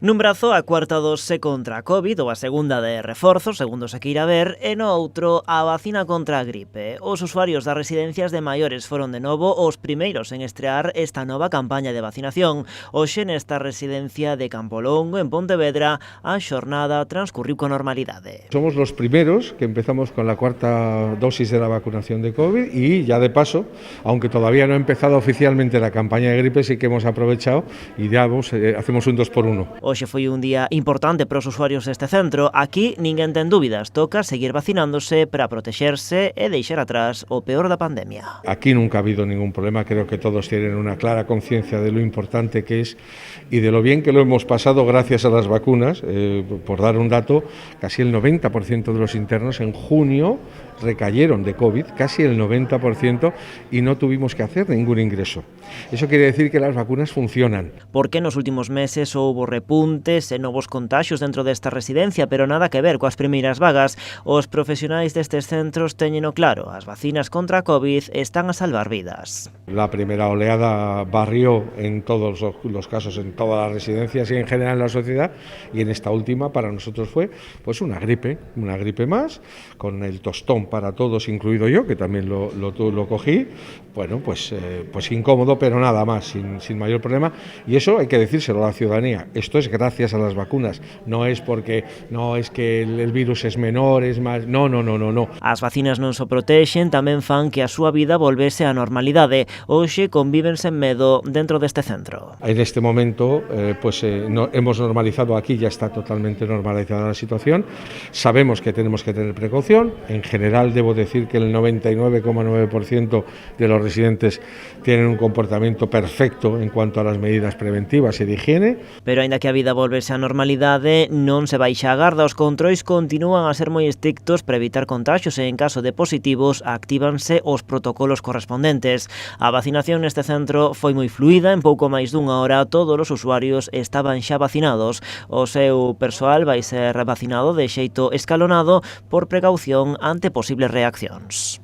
Nun brazo a cuarta dose contra a COVID ou a segunda de reforzo, segundo se queira ver, e no outro a vacina contra a gripe. Os usuarios das residencias de maiores foron de novo os primeiros en estrear esta nova campaña de vacinación. Hoxe nesta residencia de Campolongo, en Pontevedra, a xornada transcurriu con normalidade. Somos los primeros que empezamos con la cuarta dosis de la vacunación de COVID y ya de paso, aunque todavía no ha empezado oficialmente la campaña de gripe, sí que hemos aprovechado y ya hacemos un 2x1. Hoxe foi un día importante para os usuarios deste centro. Aquí ninguén ten dúbidas, toca seguir vacinándose para protexerse e deixar atrás o peor da pandemia. Aquí nunca ha habido ningún problema, creo que todos tienen una clara conciencia de lo importante que es y de lo bien que lo hemos pasado gracias a las vacunas. Por dar un dato, casi el 90% de los internos en junio recayeron de COVID, casi el 90%, y no tuvimos que hacer ningún ingreso. Eso quiere decir que las vacunas funcionan. Porque nos últimos meses houbo repuntes e novos contaxios dentro desta residencia, pero nada que ver coas primeiras vagas. Os profesionais destes centros teñeno claro, as vacinas contra a COVID están a salvar vidas. La primera oleada barrió en todos los casos, en todas las residencias y en general en la sociedad, y en esta última para nosotros fue pues una gripe más, con el tostón para todos, incluido yo, que también lo cogí. Bueno, pues incómodo, pero nada más, sin mayor problema, y eso hay que decírselo a la ciudadanía. Esto es gracias a las vacunas, no es porque que el virus es menor, es más, no. As vacinas non só protexen, tamén fan que a súa vida volvese á normalidade. Hoxe conviven sen medo dentro deste centro. En este momento hemos normalizado aquí, ya está totalmente normalizada la situación. Sabemos que tenemos que tener precaución. En general debo decir que el 99,9% de los residentes tienen un comportamiento perfecto en cuanto a las medidas preventivas e de higiene. Pero aínda que a vida volvese á normalidade, non se baixa a garda. Os controis continúan a ser moi estrictos para evitar contagios e en caso de positivos actívanse os protocolos correspondentes. A vacinación neste centro foi moi fluida, en pouco máis dunha hora todos os usuarios estaban xa vacinados. O seu persoal vai ser vacinado de xeito escalonado por precaución ante posibles reaccións.